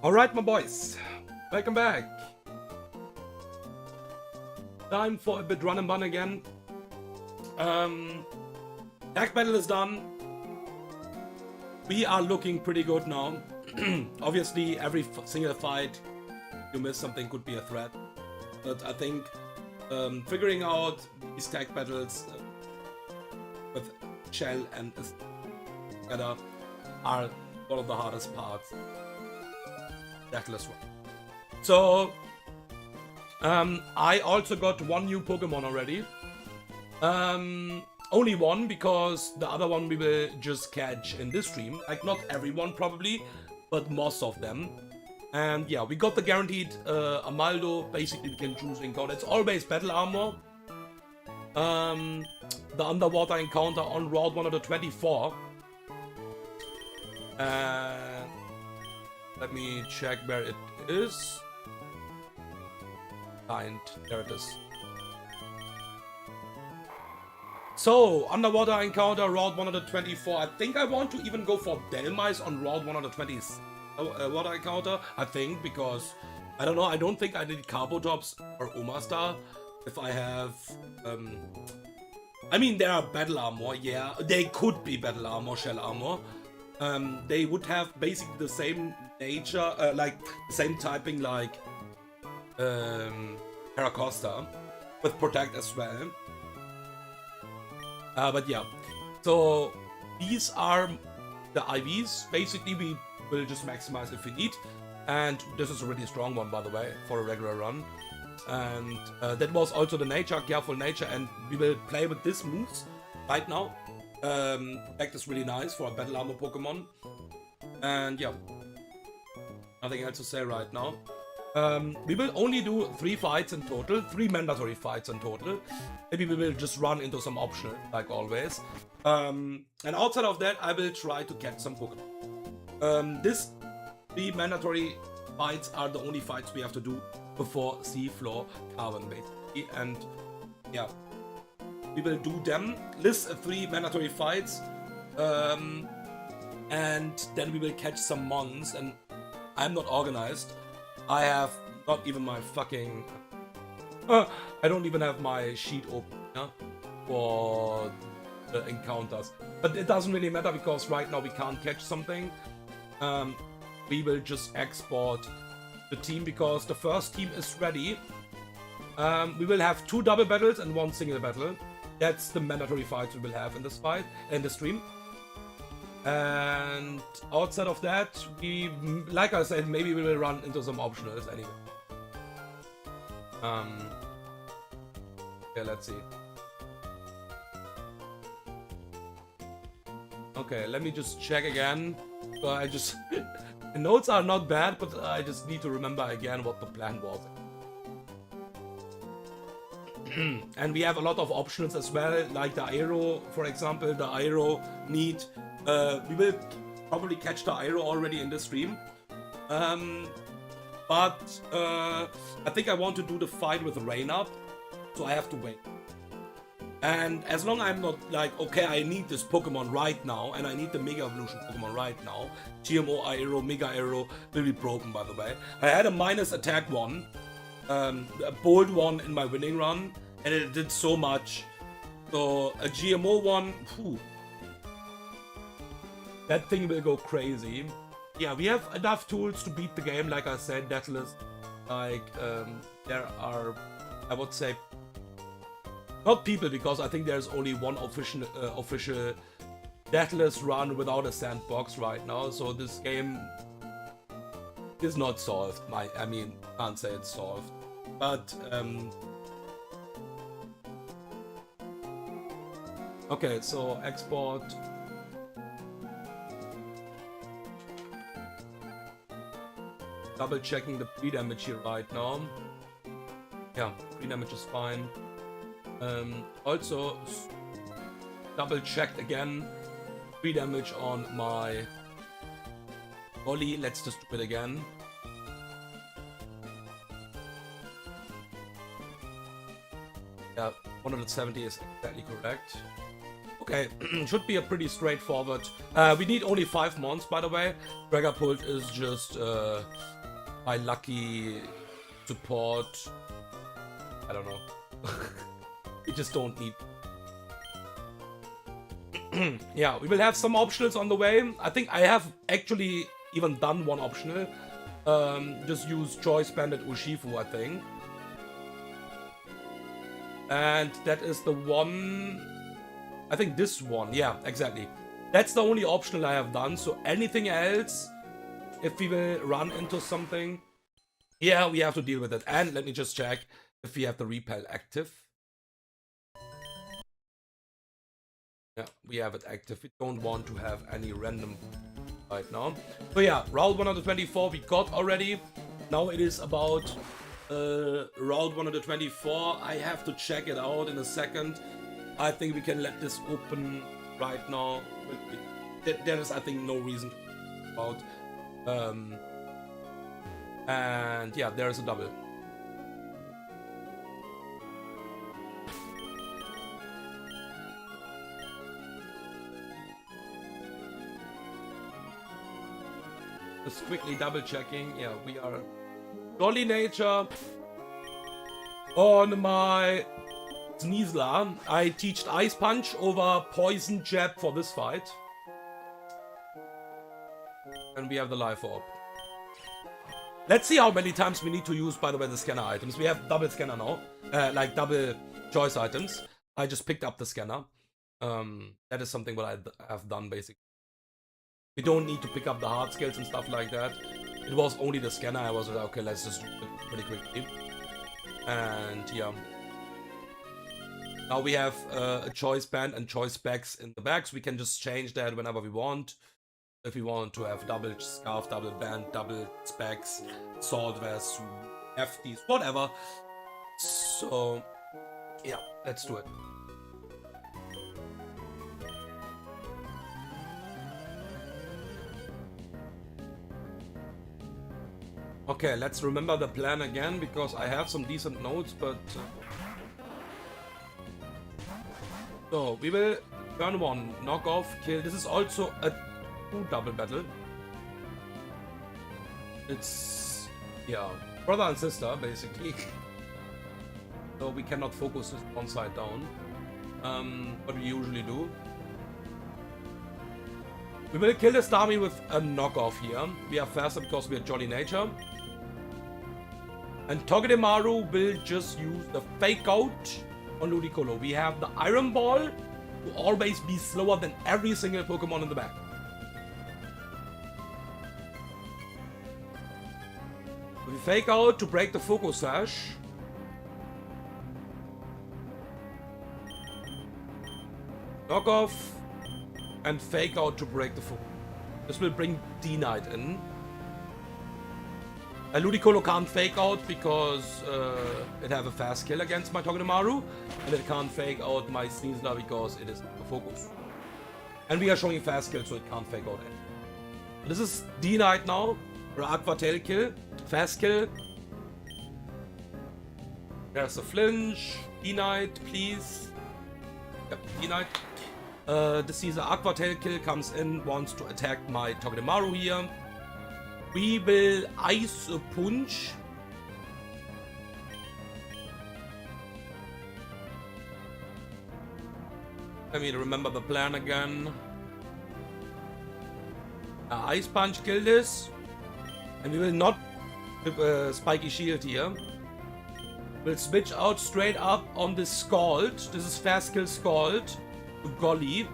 Alright, my boys, welcome back. Time for a bit run and bun again. Tag battle is done. We are looking pretty good now. Obviously, every single fight you miss something could be a threat. But I think figuring out these tag battles with Shell and together are one of the hardest parts. Deathless one. So I also got one new Pokemon already. Only one, because the other one we will just catch in this stream. Like, not everyone probably, but most of them. And yeah, we got the guaranteed Amaldo. Basically, we can choose encounter. It's always battle armor. The underwater encounter on Route 124. Let me check where it is. Find, there it is. So, underwater encounter, Route 124. I think I want to even go for Delmice on Route 120 water encounter. I think, because, I don't know, I don't think I need Carbotops or Omastar if I have, I mean, there are battle armor, yeah. They could be battle armor, shell armor. They would have basically the same nature, like, the same typing like Paracosta, with Protect as well. But yeah, so these are the IVs. Basically, we will just maximize if we need. And this is a really strong one, by the way, for a regular run. And that was also the nature, careful nature. And we will play with these moves right now. Protect is really nice for a battle armor Pokemon. And yeah, nothing else to say right now. We will only do 3 fights in total, 3 mandatory fights in total. Maybe we will just run into some optional, like always. And outside of that, I will try to catch some Pokemon. These 3 mandatory fights are the only fights we have to do before Seafloor Carbon, basically. And yeah, we will do them. List 3 mandatory fights. And then we will catch some mons. And I'm not organized. I have not even my fucking... I don't even have my sheet open, yeah, for the encounters. But it doesn't really matter, because right now we can't catch something. We will just export the team, because the first team is ready. We will have 2 double battles and 1 single battle. That's the mandatory fights we will have in this fight, in the stream. And outside of that, we, like I said, maybe we will run into some optionals anyway. Okay, let's see. Okay, let me just check again. So I just... the notes are not bad, but I just need to remember again what the plan was. And we have a lot of options as well, like the Aero, for example. The Aero need... we will probably catch the Aero already in the stream. But I think I want to do the fight with Rain Up, so I have to wait. And as long as I'm not like, okay, I need this Pokemon right now, and I need the Mega Evolution Pokemon right now, GMO Aero, Mega Aero will be broken, by the way. I had a minus attack one, a bold one in my winning run, and it did so much. So a GMO one, whew, that thing will go crazy. Yeah, we have enough tools to beat the game, like I said, Deathless. Like, there are, I would say, not people, because I think there's only one official Deathless run without a sandbox right now, so this game is not solved. I mean, can't say it's solved. But, okay, so export... Double checking the pre-damage here right now. Yeah, pre-damage is fine. Also, double checked again. Pre-damage on my volley. Let's just do it again. Yeah, 170 is exactly correct. Okay, should be a pretty straightforward. We need only 5 mons, by the way. Dragapult is just my lucky support. I don't know. We just don't need. Yeah, we will have some optionals on the way. I think I have actually even done one optional. Just use Choice Bandit Urshifu, I think. And that is the one. I think this one. Yeah, exactly. That's the only optional I have done. So anything else, if we will run into something, yeah, we have to deal with it. And let me just check if we have the repel active. Yeah, we have it active. We don't want to have any random right now. So yeah, route 124 we got already. Now it is about route 124. I have to check it out in a second. I think we can let this open right now. There is, I think, no reason to about. And yeah, there is a double. Just quickly double checking. Yeah, we are Jolly Nature on my Nuzlocke. I teached Ice Punch over Poison Jab for this fight. And we have the Life Orb. Let's see how many times we need to use, by the way, the scanner items. We have double scanner now. Like double choice items. I just picked up the scanner. That is something what I have done, basically. We don't need to pick up the hard skills and stuff like that. It was only the scanner. I was like, okay, let's just do it pretty quickly. And yeah. Now we have a choice band and choice specs in the bags. We can just change that whenever we want. If we want to have double scarf, double band, double specs, sword vest, FDs, whatever. So yeah, let's do it. Okay, let's remember the plan again, because I have some decent notes, but... So, we will turn 1, knock off, kill. This is also a 2 double battle. It's... yeah, brother and sister, basically. So we cannot focus this one side down. What we usually do. We will kill this dummy with a knockoff here. We are faster because we are Jolly Nature. And Togedemaru will just use the Fake Out on Ludicolo. We have the Iron Ball to always be slower than every single Pokemon in the back. We Fake Out to break the Focus Sash. Knock off and Fake Out to break the Focus. This will bring D-Knight in. Ludicolo can't Fake Out because it have a fast kill against my Togedemaru, and it can't Fake Out my Sneasler because it is a focus. And we are showing fast kill, so it can't Fake Out it. This is D-Knight now, or Aqua Tail kill, fast kill. There's a flinch, D-Knight, please. Yep, D-Knight. This is the Aqua Tail kill, comes in, wants to attack my Togedemaru here. We will Ice Punch. Let me remember the plan again. Ice Punch, kill this. And we will not Spiky Shield here. We'll switch out straight up on this Scald. This is fast kill Scald to Golly.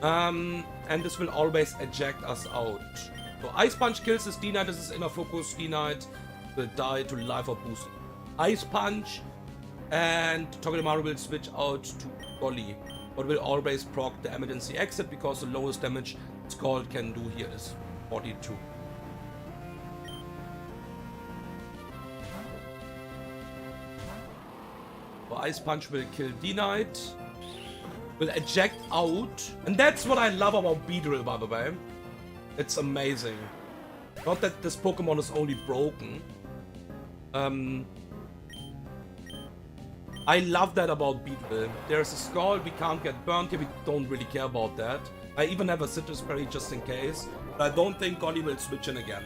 And this will always eject us out. So Ice Punch kills this D-Knight. This is inner focus. D-Knight will die to life or boost. Ice Punch, and Togedemaru will switch out to Golly, but will always proc the emergency exit because the lowest damage Scald can do here is 42. So Ice Punch will kill D-Knight. Will eject out. And that's what I love about Beedrill, by the way. It's amazing. Not that this Pokemon is only broken. I love that about Beetle. There's a skull, we can't get burnt here, we don't really care about that. I even have a citrus berry just in case, but I don't think Golly will switch in again.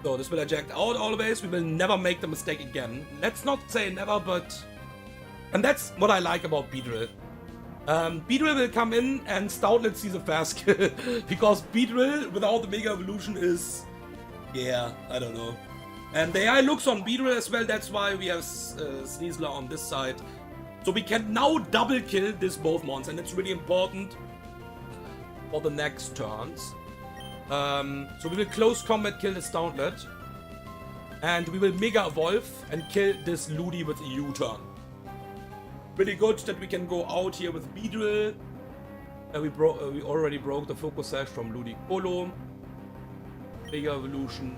So this will eject out always, we will never make the mistake again. Let's not say never, but... And that's what I like about Beedrill. Beedrill will come in and Stoutlet sees a fast kill. Because Beedrill without the Mega Evolution is... Yeah, I don't know. And the AI looks on Beedrill as well, that's why we have Sneasler on this side. So we can now double kill this both mons, and it's really important for the next turns. So we will close combat kill this Stoutlet. And we will Mega Evolve and kill this Ludi with a U-turn. Really good that we can go out here with Beedrill. We already broke the focus sash from Ludi Colo. Mega Evolution.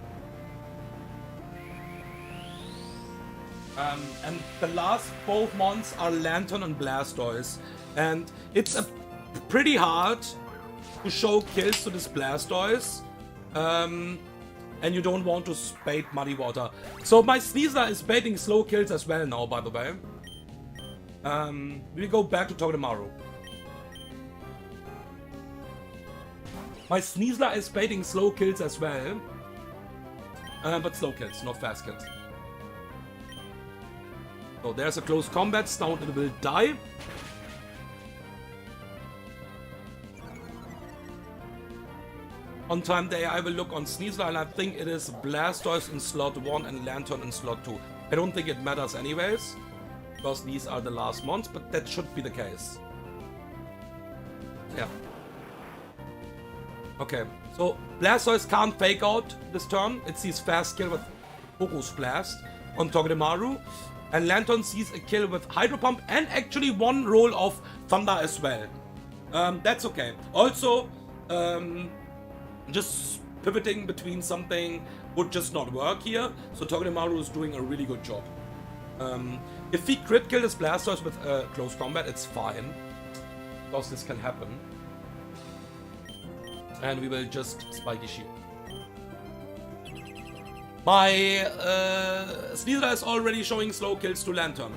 And the last both mons are Lantern and Blastoise. And it's pretty hard to show kills to this Blastoise. And you don't want to bait Muddy Water. So my Sneasler is baiting slow kills as well now, by the way. We'll go back to Togedemaru. My Sneasler is baiting slow kills as well. But slow kills, not fast kills. So there's a close combat, Stoutlet will die. On time the AI will look on Sneasler, and I think it is Blastoise in slot 1 and Lantern in slot 2. I don't think it matters anyways, because these are the last mons, but that should be the case. Yeah. Okay, so Blastoise can't fake out this turn. It sees fast kill with Focus Blast on Togedemaru. And Lantern sees a kill with Hydro Pump and actually one roll of Thunder as well. That's okay. Also, just pivoting between something would just not work here. So Togedemaru is doing a really good job. If we crit kill this Blastoise with close combat, it's fine. Because this can happen. And we will just Spiky Shield. My Sneasler is already showing slow kills to Lantern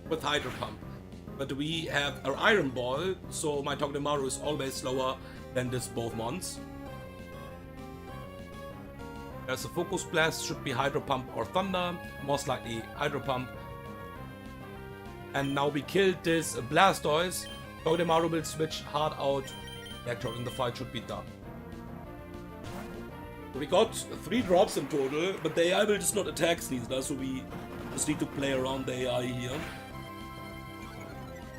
with Hydro Pump. But we have our Iron Ball, so my Togedemaru is always slower than this both mons. There's a Focus Blast, should be Hydro Pump or Thunder, most likely Hydro Pump. And now we killed this Blastoise. Togedemaru will switch hard out. Electro in the fight should be done. We got 3 drops in total, but the AI will just not attack Sneasler, so we just need to play around the AI here.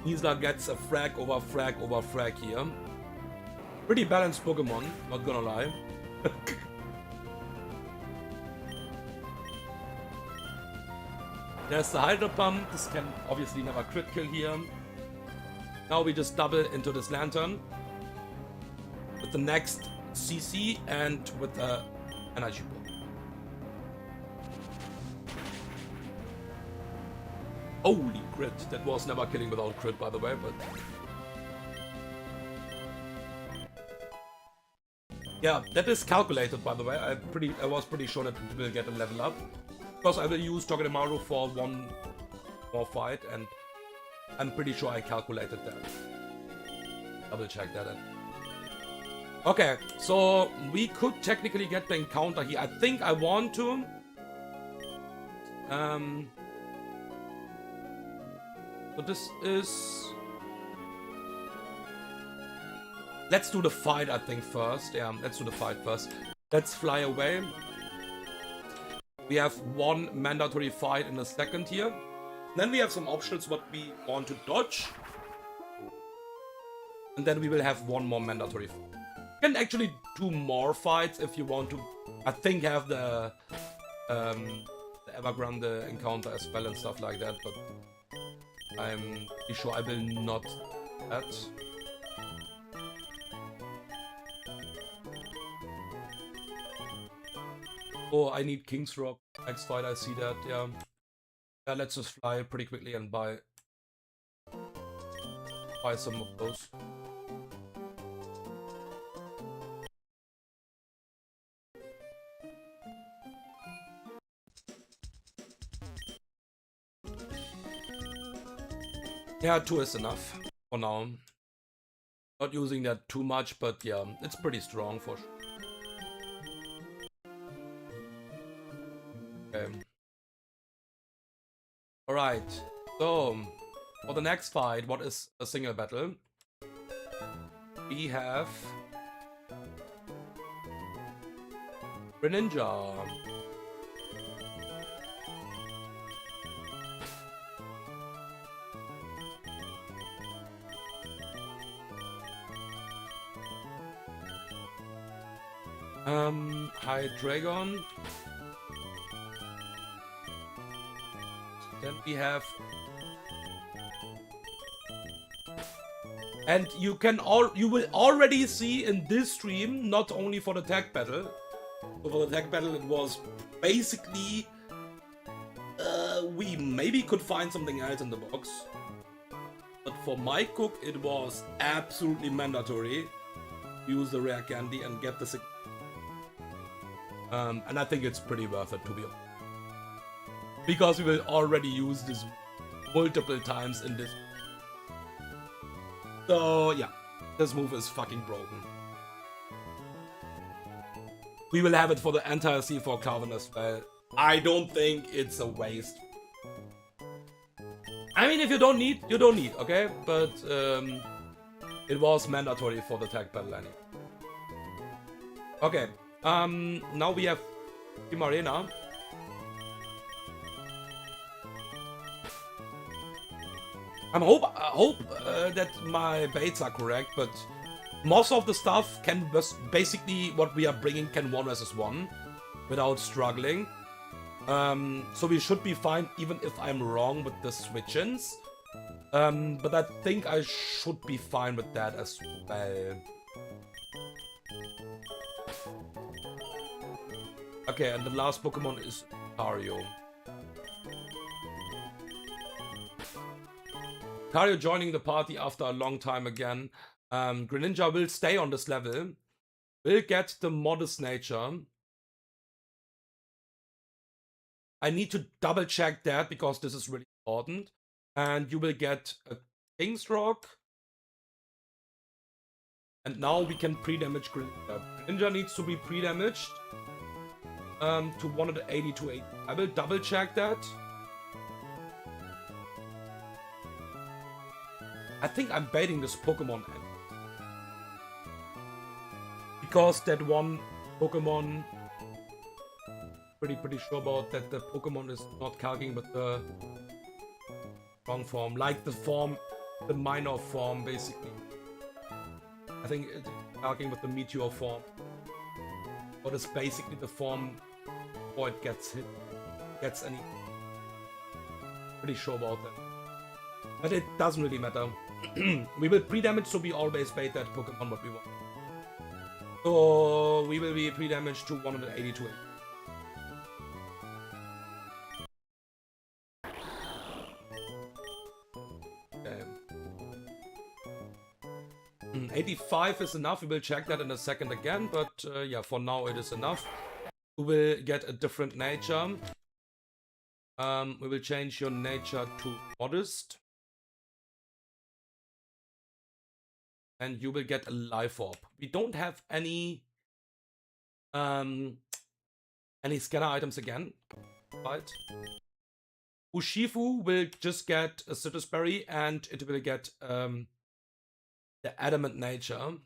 Sneasler gets a frag over frag over frag here. Pretty balanced Pokemon, not gonna lie. There's the Hydro Pump, this can obviously never crit kill here. Now we just double into this Lantern. With the next CC and with an energy ball. Holy crit! That was never killing without crit, by the way, but yeah, that is calculated, by the way. I was pretty sure that we will get a level up because I will use Togedemaru for one more fight, and I'm pretty sure I calculated that. Double check that. Okay, so we could technically get the encounter here. I think I want to. So this is... Let's do the fight, I think, first. Yeah, let's do the fight first. Let's fly away. We have one mandatory fight in a second here. Then we have some options what we want to dodge. And then we will have one more mandatory fight. You can actually do more fights if you want to, I think, have the Evergrande encounter as well and stuff like that, but I'm pretty sure I will not do that. Oh, I need King's Rock. Next fight, I see that, yeah. Yeah, let's just fly pretty quickly and buy some of those. Yeah, 2 is enough for now. Not using that too much, but yeah, it's pretty strong for sure. Okay. Alright, so for the next fight, what is a single battle? We have Greninja. Hydreigon. Then we have, and you will already see in this stream, not only for the tag battle. So for the tag battle, it was basically we maybe could find something else in the box, but for my cook, it was absolutely mandatory. Use the rare candy and get the and I think it's pretty worth it, to be honest, because we will already use this multiple times in this. So yeah, this move is fucking broken. We will have it for the entire C4 Carven as well. I don't think it's a waste. I mean, if you don't need, you don't need, okay? But it was mandatory for the tag battle anyway. Okay, now we have Primarina. I hope that my baits are correct, but most of the stuff can basically what we are bringing can 1 versus 1 without struggling. So we should be fine even if I'm wrong with the switch-ins. But I think I should be fine with that as well. Okay, and the last Pokemon is Lucario. Lucario joining the party after a long time again. Greninja will stay on this level. Will get the modest nature. I need to double check that because this is really important. And you will get a King's Rock. And now we can pre-damage Greninja. Greninja needs to be pre-damaged to 180 to 80. I will double check that. I think I'm baiting this Pokemon because that one Pokemon, pretty sure about that the Pokemon is not calcing but the wrong form, like the form, the minor form basically. I think it's calcing with the Meteor form. What is basically the form before it gets hit, gets any. Pretty sure about that. But it doesn't really matter. We will pre-damage, so we always bait that Pokemon what we want. So we will be pre-damaged to 180 to 80. Okay. 85 is enough. We will check that in a second again, but yeah, for now it is enough. We will get a different nature. We will change your nature to modest. And you will get a life orb. We don't have any scanner items again, right? Urshifu will just get a citrus berry and it will get the adamant nature.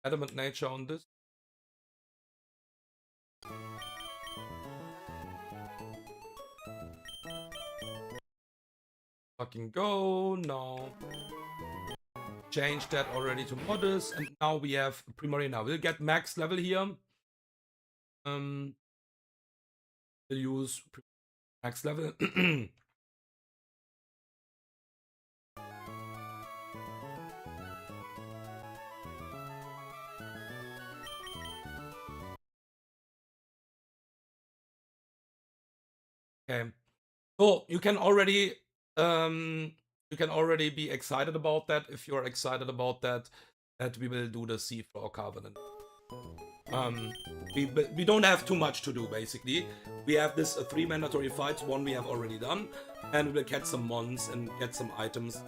Adamant nature on this. Fucking go, no. Change that already to modest, and now we have Primarina. We'll get max level here. We'll use max level. Okay. So you can already be excited about that if you're excited about that we will do the C4 Covenant. We don't have too much to do, basically. We have this 3 mandatory fights, 1 we have already done, and we will get some mons and get some items.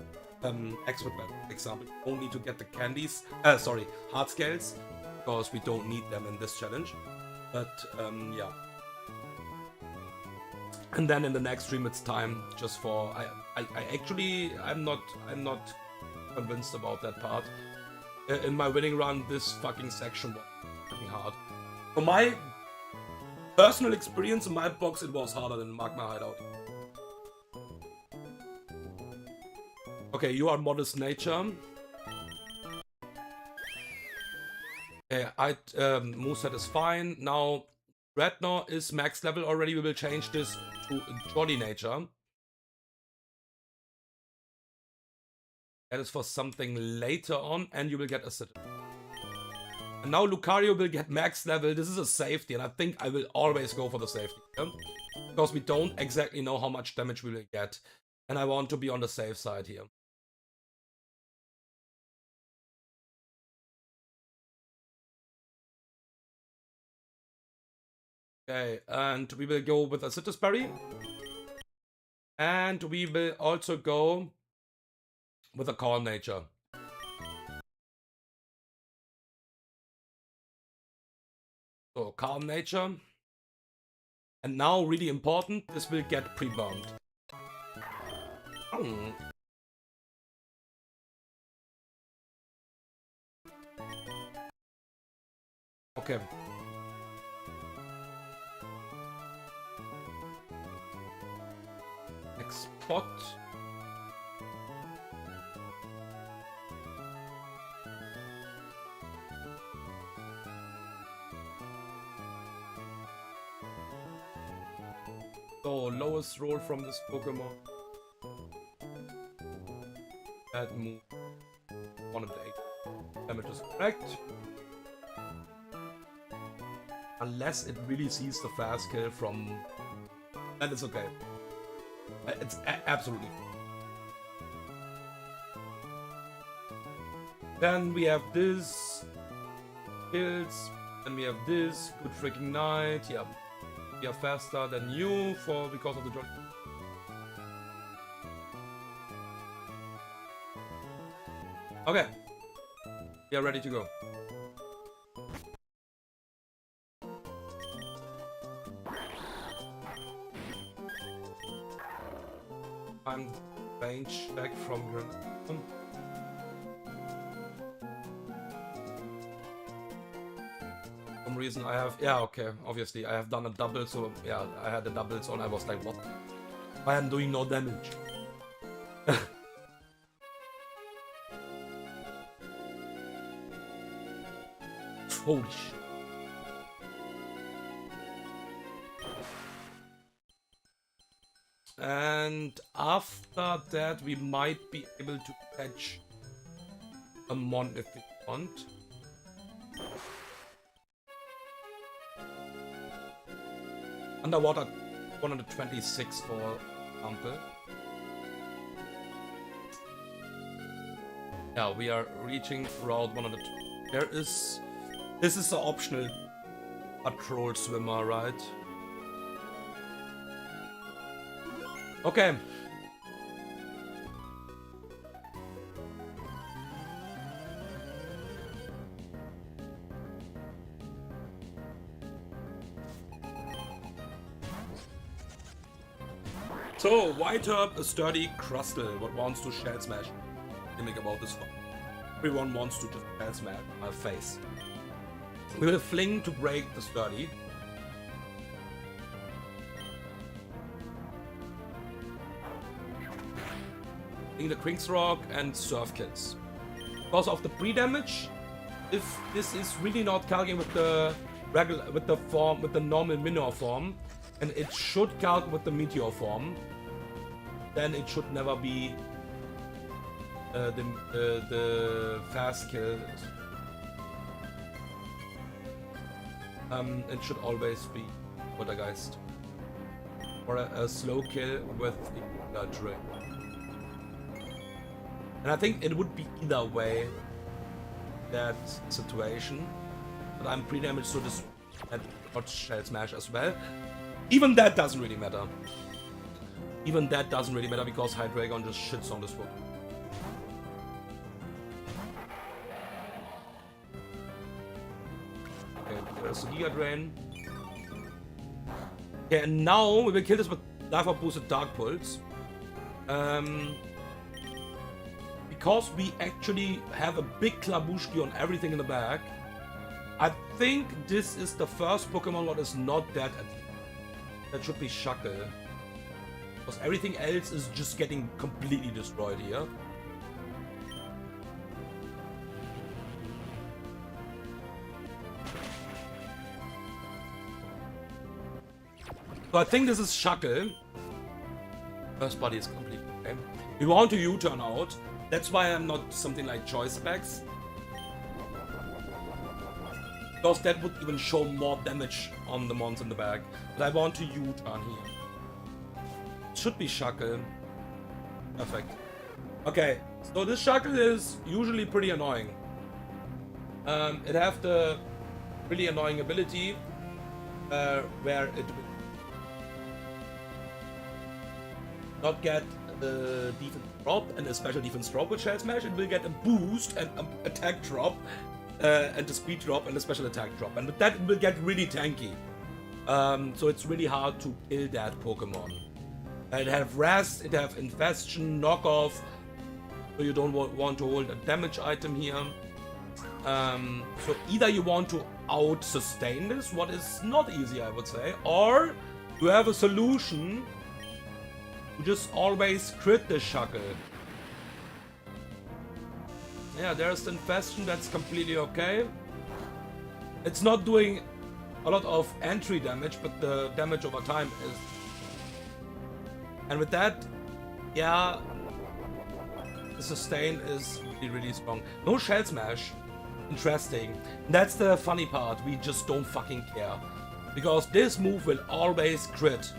Expert battle, for example. We don't need to get the candies, heart scales, because we don't need them in this challenge. But yeah. And then in the next stream it's time just for I'm not convinced about that part. In my winning run, this fucking section was fucking hard. From my personal experience in my box, it was harder than Magma Hideout. Okay, you are modest nature. Okay, moveset is fine. Now, Rednor is max level already. We will change this to Jolly nature. That is for something later on, and you will get a citizen. And now Lucario will get max level. This is a safety, and I think I will always go for the safety. Yeah? Because we don't exactly know how much damage we will get. And I want to be on the safe side here. Okay, and we will go with a Citrus Berry. And we will also go with a Calm Nature. So, Calm Nature. And now, really important, this will get pre-burned. Okay. Next spot. So, lowest roll from this Pokemon. That move. 1 of the 8. Damage is correct. Unless it really sees the fast kill from... That is okay. It's absolutely fine. Then we have this. Kills. Then we have this. Good freaking night. Yeah. We are faster than you because of the drug. Okay. We are ready to go. I'm range back from your... some reason I have... Yeah, okay, obviously I have done a double, so yeah, I had a double, so I was like, what? I am doing no damage. Holy shit. And after that, we might be able to catch a Mon if we want. Underwater 126 for example. Yeah, we are reaching Route 100. This is the optional patrol swimmer, right? Okay. So, White Herb, a sturdy Crustle, what wants to Shell Smash. Think about this one. Everyone wants to just Shell Smash my face. We will fling to break the sturdy. In the Quink's Rock and Surf Kills. Because of the pre-damage, if this is really not calculating with the regular, with the normal Minnow form, and it should calc with the Meteor form, then it should never be the fast kill. It should always be Poltergeist or a slow kill with the drill. And I think it would be either way that situation. but I'm pre-damaged, so this got Shell Smash as well. Even that doesn't really matter. Even that doesn't really matter because Hydreigon just shits on this book. Okay, there's the Giga Drain. Okay, and now we will kill this with Life Orb boosted Dark Pulse. Because we actually have a big Klabushki on everything in the back, I think this is the first Pokemon that is not dead. That should be Shuckle. Because everything else is just getting completely destroyed here. So I think this is Shuckle. First body is complete. Okay. We want to U-turn out. That's why I'm not something like Choice Specs. Because that would even show more damage on the mons in the back. But I want to U-turn here. It should be Shuckle. Perfect. Okay, so this Shuckle is usually pretty annoying. It have the really annoying ability where it will not get the defense drop and a special defense drop with Shell Smash. It will get a boost and an attack drop and a speed drop and a special attack drop. And with that, it will get really tanky. So it's really hard to kill that Pokemon. It have Rest, it have Infestion, Knockoff, so you don't want to hold a damage item here. So either you want to out-sustain this, what is not easy I would say, or you have a solution to just always crit the Shuckle. Yeah, there's the Infestion, that's completely okay. It's not doing a lot of entry damage, but the damage over time is... And with that, yeah, the sustain is really, really strong. No Shell Smash. Interesting. That's the funny part. We just don't fucking care. Because this move will always crit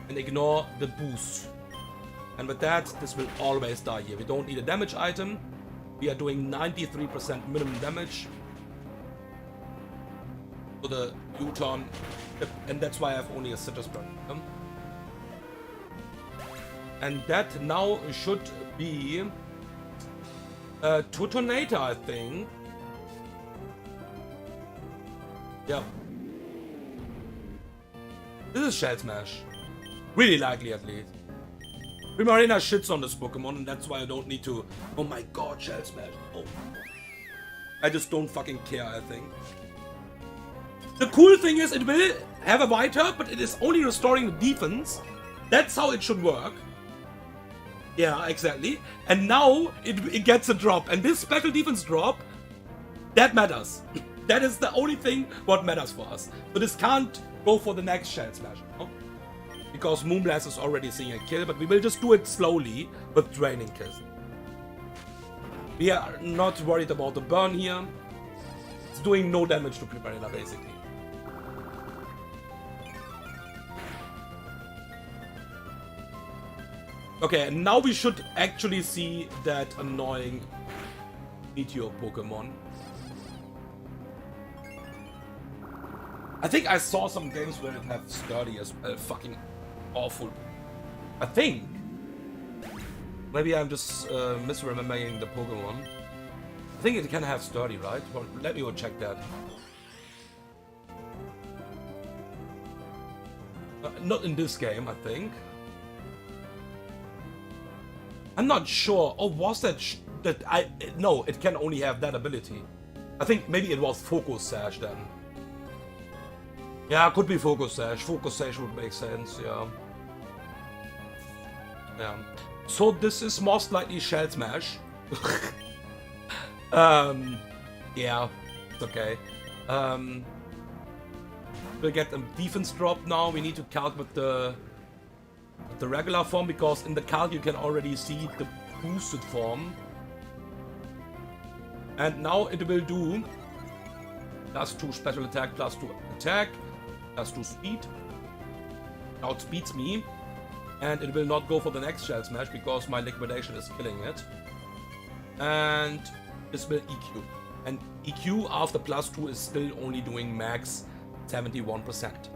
and ignore the boost. And with that, this will always die here. We don't need a damage item. We are doing 93% minimum damage. So the U-turn, and that's why I have only a Citrus Burn. And that now should be Tutonator, I think. Yeah. This is Shell Smash. Really likely, at least. Primarina shits on this Pokemon, and that's why I don't need to... Oh my god, Shell Smash. Oh. I just don't fucking care, I think. The cool thing is, it will have a White Herb, but it is only restoring the defense. That's how it should work. Yeah, exactly. And now it gets a drop. And this special defense drop, that matters. That is the only thing what matters for us. So this can't go for the next Shell Smash. No? Because Moonblast is already seeing a kill, but we will just do it slowly with Draining Kiss. We are not worried about the burn here. It's doing no damage to Primarina, basically. Okay, and now we should actually see that annoying Meteor Pokemon. I think I saw some games where it had Sturdy as well. Fucking awful. I think. Maybe I'm just misremembering the Pokemon. I think it can have Sturdy, right? Well, let me go check that. Not in this game, I think. I'm not sure. Oh, was that no, it can only have that ability. I think maybe it was Focus Sash then. Yeah, could be Focus Sash. Focus Sash would make sense, yeah. Yeah. So this is most likely Shell Smash. Yeah, it's okay. We'll get a defense drop now. We need to calc with the regular form, because in the calc you can already see the boosted form. And now it will do +2 special attack, +2 attack, +2 speed. Now it speeds me. And it will not go for the next Shell Smash because my liquidation is killing it. And this will EQ. And EQ after +2 is still only doing max 71%.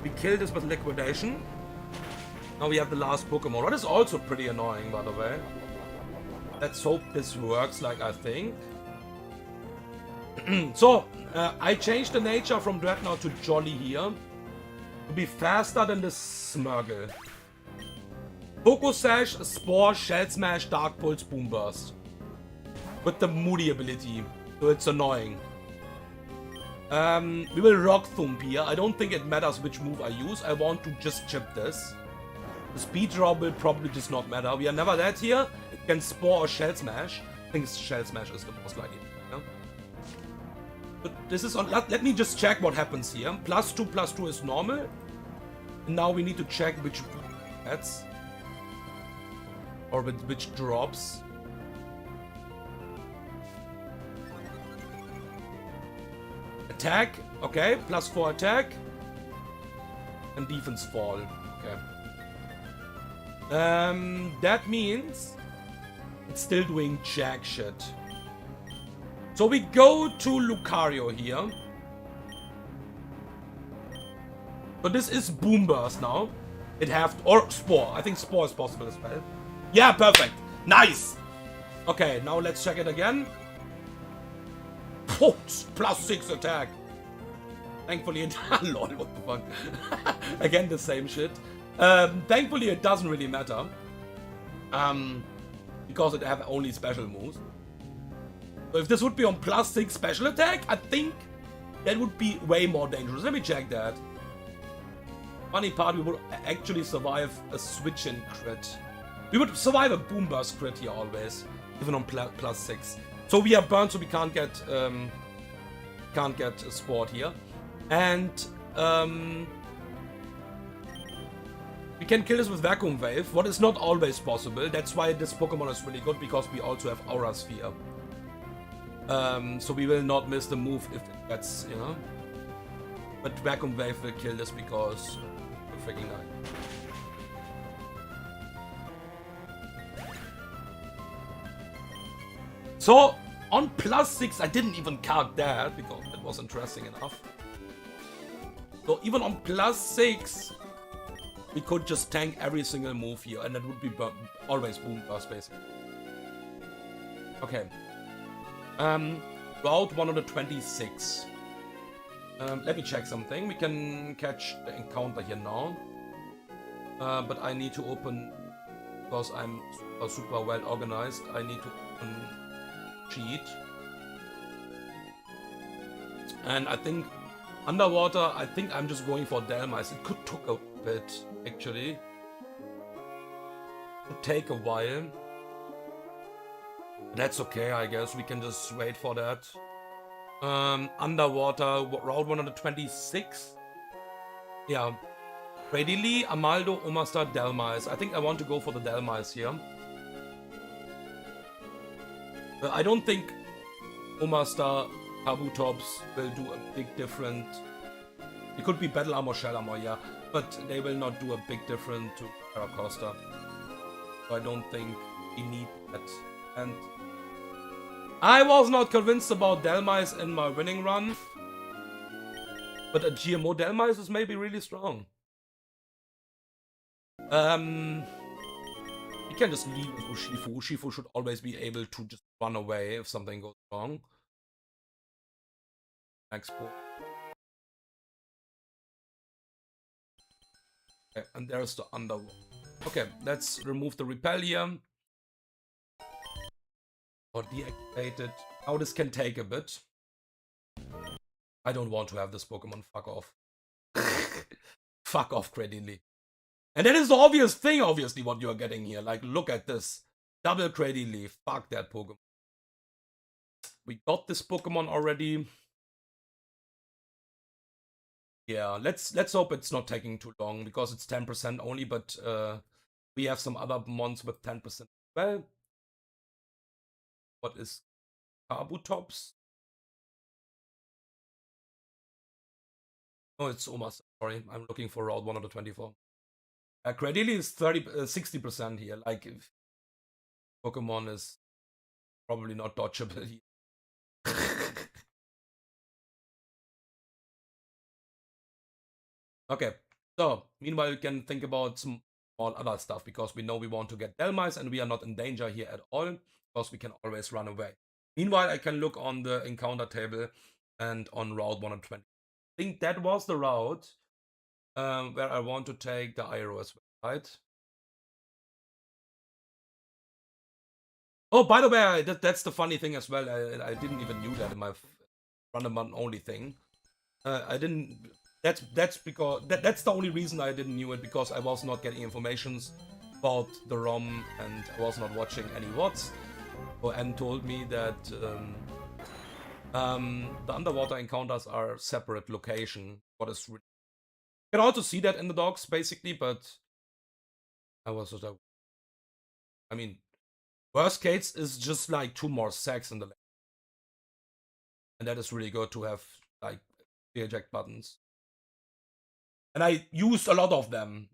We killed this with liquidation. Now we have the last Pokemon. That is also pretty annoying, by the way. Let's hope this works like I think. So, I changed the nature from Dreadnought to Jolly here. To be faster than the Smurgle. Focus Sash, Spore, Shell Smash, Dark Pulse, Boom Burst. With the Moody ability. So it's annoying. We will Rock Thump here. I don't think it matters which move I use. I want to just chip this. The speed drop will probably just not matter. We are never dead here. It can Spore or Shell Smash. I think Shell Smash is the most likely. Yeah? But this is on. Let me just check what happens here. +2 is normal. And now we need to check which adds. Or which drops. Attack, okay, +4 attack. And defense fall, okay. That means it's still doing jack shit. So we go to Lucario here. So this is Boom Burst now. It or Spore. I think Spore is possible as well. Yeah, perfect. Nice. Okay, now let's check it again. Oh, +6 attack. Thankfully it... Lol, what the fuck? Again, the same shit. Thankfully it doesn't really matter. Because it have only special moves. So if this would be on +6 special attack, I think that would be way more dangerous. Let me check that. Funny part, we would actually survive a switch in crit. We would survive a Boom Burst crit here always, even on +6. So we are burned, so we can't get a Sport here, and we can kill this with Vacuum Wave. What is not always possible. That's why this Pokemon is really good, because we also have Aura Sphere. So we will not miss the move if it gets, you know. But Vacuum Wave will kill this because we're freaking nice. So, on +6, I didn't even count that, because it was interesting enough. So, even on +6, we could just tank every single move here, and that would be always Boom Burst, basically. Okay. Route 126. Let me check something. We can catch the encounter here now. But I need to open, because I'm super well organized, I need to open cheat. And I think underwater, I think I'm just going for Delmice. It could take a bit, actually. It could take a while. That's okay, I guess. We can just wait for that. Underwater, Route 126. Yeah. Cradily, Amaldo, Omastar, Delmice. I think I want to go for the Delmice here. I don't think Omastar, Kabutops will do a big difference. It could be Battle Armor, Shell Armor, yeah. But they will not do a big difference to Paracosta. So I don't think we need that. And I was not convinced about Delmice in my winning run. But a GMO Delmice is maybe really strong. We can just leave with Urshifu. Urshifu should always be able to just run away if something goes wrong. Export. Okay, and there's the underworld. Okay, let's remove the repel here. Or deactivate it. Now this can take a bit. I don't want to have this Pokemon. Fuck off. Fuck off, Cradily. And that is the obvious thing, obviously, what you are getting here. Like, look at this. Double Cradily. Fuck that Pokemon. We got this Pokemon already. Yeah, let's hope it's not taking too long, because it's 10% only, but we have some other mons with 10% well. What is Kabutops? Oh, it's Omas. Sorry, I'm looking for Route 124. Cradily is 60% here. Like, Pokemon is probably not dodgeable. Okay, so meanwhile we can think about some all other stuff because we know we want to get Delmice and we are not in danger here at all because we can always run away. Meanwhile, I can look on the encounter table and on Route 120. I think that was the route where I want to take the Iroh as well, right? Oh, by the way, that's the funny thing as well. I didn't even knew that in my Run Bun only thing. I didn't. That's because that's the only reason I didn't knew it because I was not getting informations about the ROM and I was not watching any VODs. So N told me that the underwater encounters are separate location. What is you can also see that in the docs basically, but I was just like, I mean, worst case is just like 2 more sacks in the lane, and that is really good to have like the eject buttons. And I used a lot of them.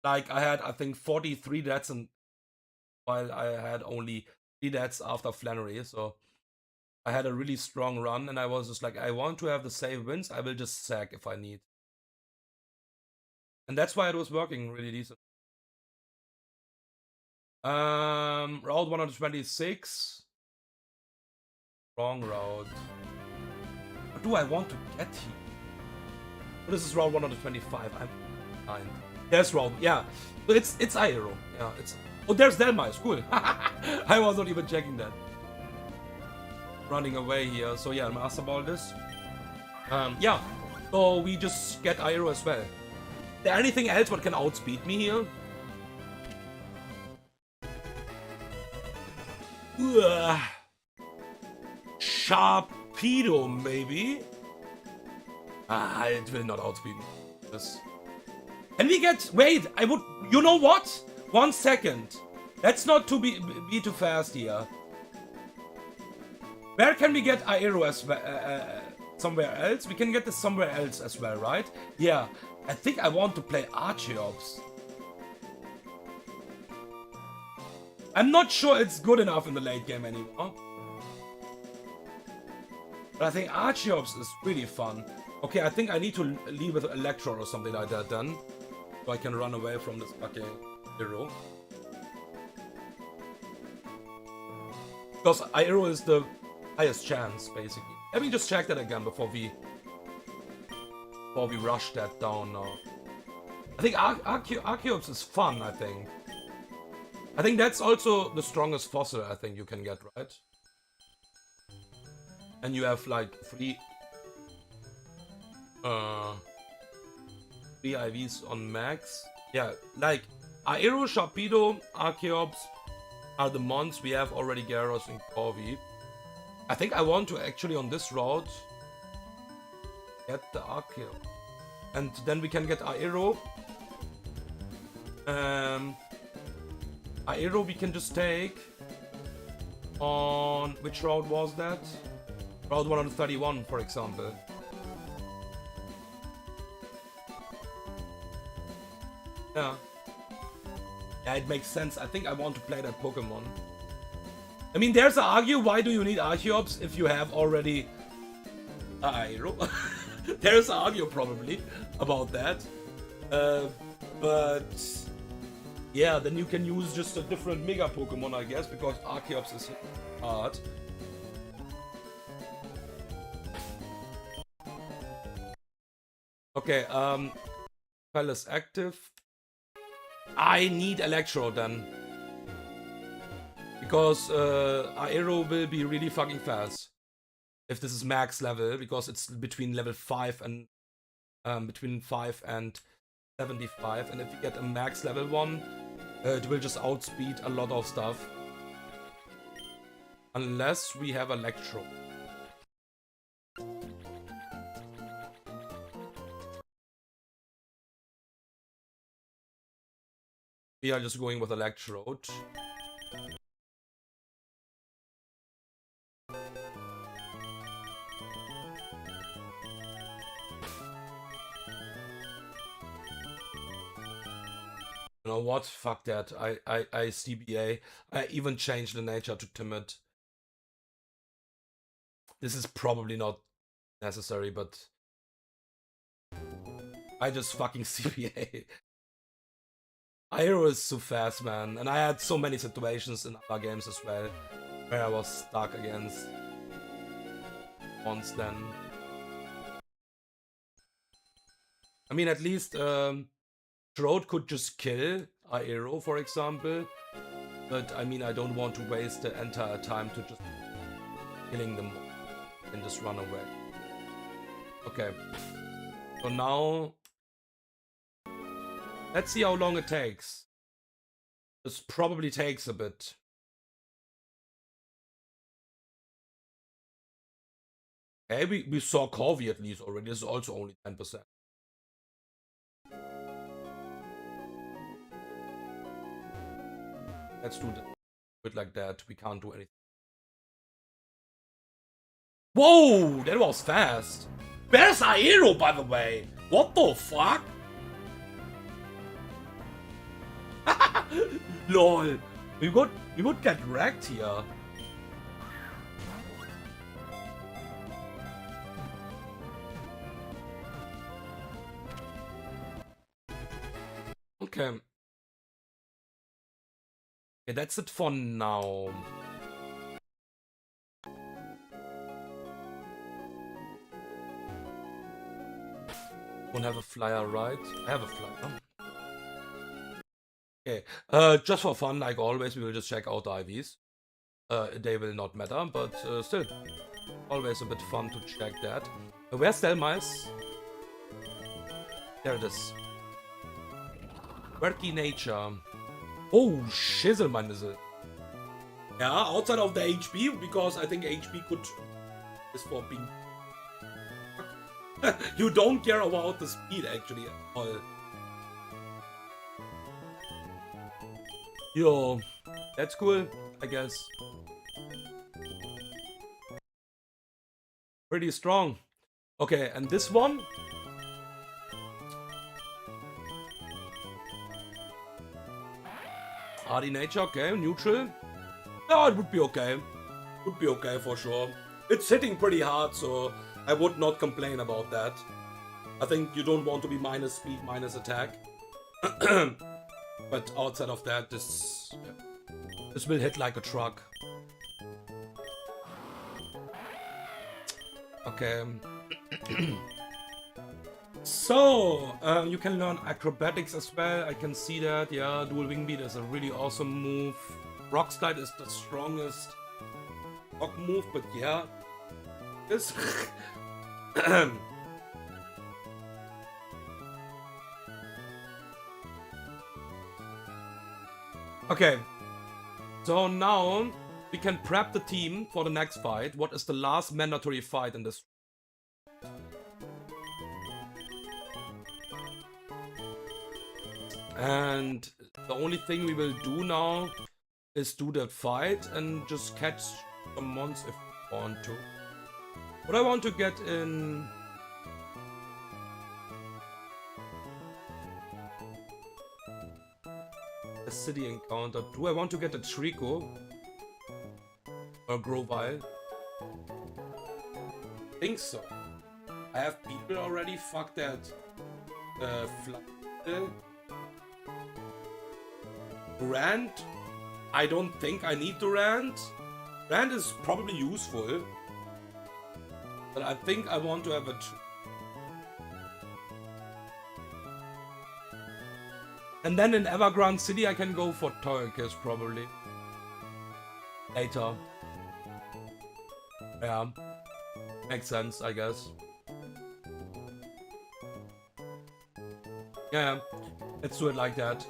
Like I had, I think, 43 deaths, and while I had only 3 deaths after Flannery, so I had a really strong run, and I was just like, I want to have the save wins. I will just sack if I need, and that's why it was working really decent. Route 126. Wrong route. What do I want to get here? Oh, this is route 125. I'm behind. There's route. Yeah. So it's Aero. Yeah. It's. Oh, there's Delmice. Cool. I was not even checking that. Running away here. So yeah, Master Ball this. Yeah. So we just get Aero as well. Is there anything else what can outspeed me here? Sharpedo, maybe? It will not outspeed me. This. Can we get... Wait, I would... You know what? 1 second. Let's not be too fast here. Where can we get Aero as well? Somewhere else? We can get this somewhere else as well, right? Yeah. I think I want to play Archeops. I'm not sure it's good enough in the late game anymore. But I think Archeops is really fun. Okay, I think I need to leave with Electro or something like that then. So I can run away from this fucking hero. Because Aero is the highest chance, basically. Let me just check that again before we rush that down now. I think Archeops is fun, I think. I think that's also the strongest fossil I think you can get, right? And you have like 3 IVs on max. Yeah, like Aero, Sharpedo, Archeops are the mons. We have already Gyarados and Corvi. I think I want to actually on this route get the Archeops. And then we can get Aero. Aero we can just take on... Which route was that? Route 131, for example. Yeah. Yeah, it makes sense. I think I want to play that Pokemon. I mean, there's an argue, why do you need Archeops if you have already Aero? There's an argue probably about that. But... Yeah, then you can use just a different Mega Pokemon, I guess, because Archeops is hard. Okay, Spell is active. I need Electro then. Because Aero will be really fucking fast. If this is max level, because it's between level 5 and... between 5 and 75. And if you get a max level 1, it will just outspeed a lot of stuff. Unless we have Electro. We are just going with Electrode. You know what? Fuck that. I CBA. I even changed the nature to timid. This is probably not necessary, but I just fucking CBA. Aero is so fast, man, and I had so many situations in other games as well where I was stuck against once then. I mean, at least Shroud could just kill Aero, for example, but I mean, I don't want to waste the entire time to just killing them and just run away. Okay, so now let's see how long it takes. This probably takes a bit. Hey, we saw Corvi at least already. This is also only 10%. Let's do it like that. We can't do anything. Whoa, that was fast. Where's Aero, by the way? What the fuck? Lol. We would get wrecked here. Okay. Okay, that's it for now. Don't have a flyer, right? I have a flyer. Okay, just for fun, like always, we will just check out the IVs. They will not matter, but still, always a bit fun to check that. Where's Delmice? There it is. Quirky nature. Oh, shizzle, my nizzle. Yeah, outside of the HP, because I think HP could is for being. You don't care about the speed actually at all. Yo, that's cool, I guess. Pretty strong. Okay, and this one? Hardy nature, okay, neutral. Yeah, it would be okay. Would be okay for sure. It's hitting pretty hard, so I would not complain about that. I think you don't want to be minus speed, minus attack. But outside of that, this will hit like a truck. Okay. So, you can learn acrobatics as well. I can see that. Yeah, dual wing beat is a really awesome move. Rock slide is the strongest rock move, but yeah. This. Okay. So now we can prep the team for the next fight. What is the last mandatory fight in this? And the only thing we will do now is do that fight and just catch some mons if we want to. What I want to get in... a city encounter. Do I want to get a Trico? Or Grovile? Think so. I have people already. Fuck that. Rand? I don't think I need the Rand. Rand is probably useful. But I think I want to have a... And then in Evergrande City I can go for Turkish probably. Later. Yeah. Makes sense, I guess. Yeah, let's do it like that.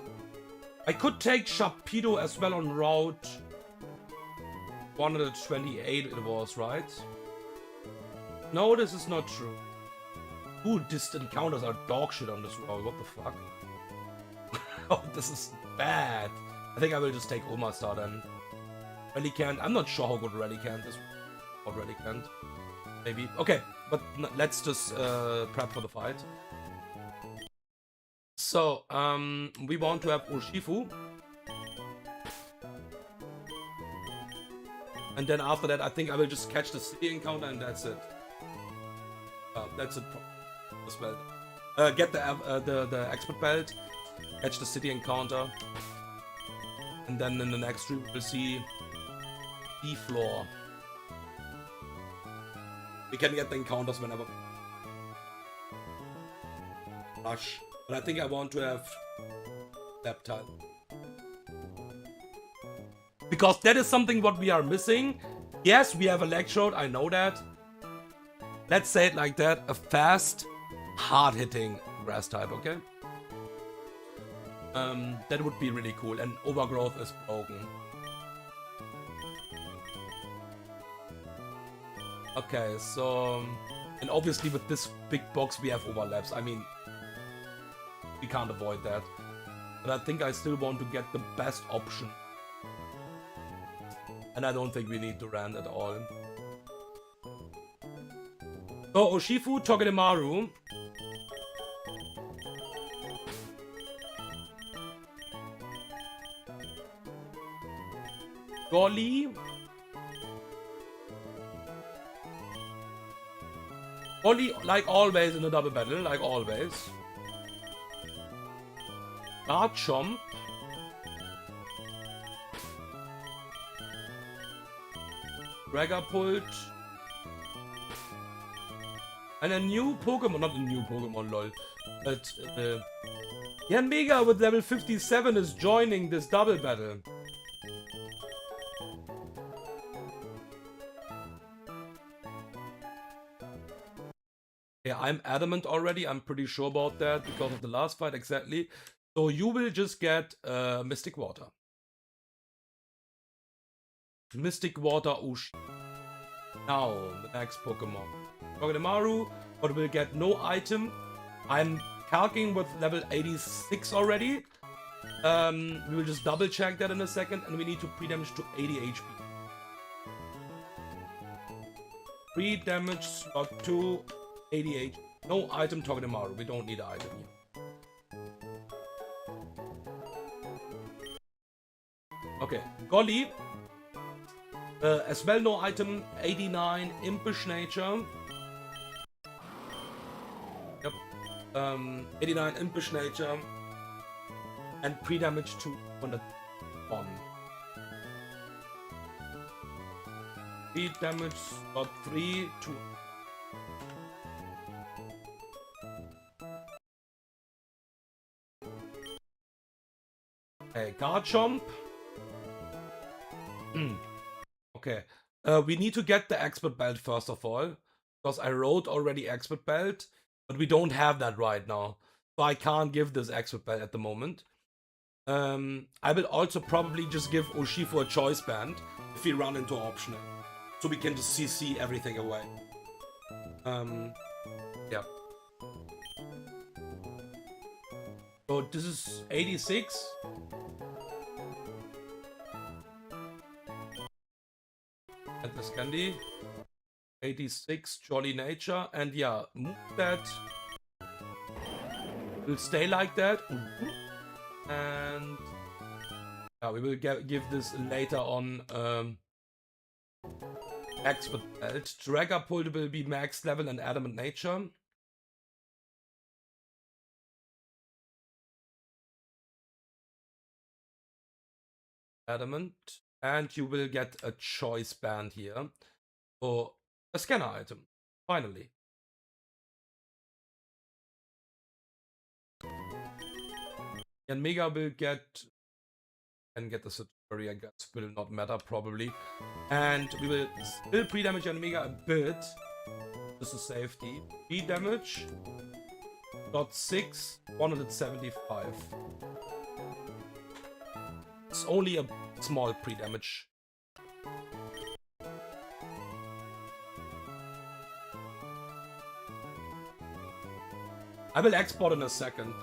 I could take Sharpedo as well on route 128 it was, right? No, this is not true. Ooh, distant counters are dog shit on this route, what the fuck? Oh, this is bad. I think I will just take Omastar then. Relicanth, I'm not sure how good Relicanth is. Or Relicanth. Maybe. Okay, but let's just prep for the fight. So, we want to have Urshifu. And then after that, I think I will just catch the city encounter and that's it. That's it as well. Get the expert belt, catch the city encounter. And then in the next room, we'll see D-Floor. We can get the encounters whenever. Rush. But I think I want to have Reptile. Because that is something what we are missing. Yes, we have Electrode, I know that. Let's say it like that. A fast, hard-hitting grass type, okay? That would be really cool. And Overgrowth is broken. Okay, so... And obviously with this big box we have overlaps. I mean, we can't avoid that. But I think I still want to get the best option. And I don't think we need to rant at all. So, Urshifu, Togedemaru. Golly. Golly, like always in a double battle, like always. Garchomp. Dragapult. And a new Pokemon, not a new Pokemon, lol. But Yanmega with level 57 is joining this double battle. Yeah, I'm adamant already, I'm pretty sure about that because of the last fight, exactly. So you will just get Mystic Water. Mystic Water Ushi. Now, the next Pokemon. Togedemaru, but will get no item. I'm calcing with level 86 already. We will just double check that in a second, and we need to pre-damage to 80 HP. Pre-damage slot 2, 88. No item Togedemaru, we don't need an item here. Okay, Golly. As well, no item, 89, Impish Nature. Yep. 89, Impish Nature. And pre-damage to 101. Pre-damage got 3 to... Okay, Garchomp. Okay, we need to get the expert belt first of all, because I wrote already expert belt, but we don't have that right now, so I can't give this expert belt at the moment. I will also probably just give Urshifu a choice band if we run into optional, so we can just CC everything away. Yeah. So this is 86. At this candy. 86 Jolly Nature, and yeah, move that. Will stay like that. And yeah, we will give this later on expert belt. Dragapult will be max level and adamant nature. Adamant. And you will get a choice band here for a scanner item, finally. And Mega will get, and get the Satori, I guess, will not matter probably. And we will still pre-damage Mega a bit, just a safety. Pre-damage, dot 6, 175. It's only a small pre-damage. I will export in a second.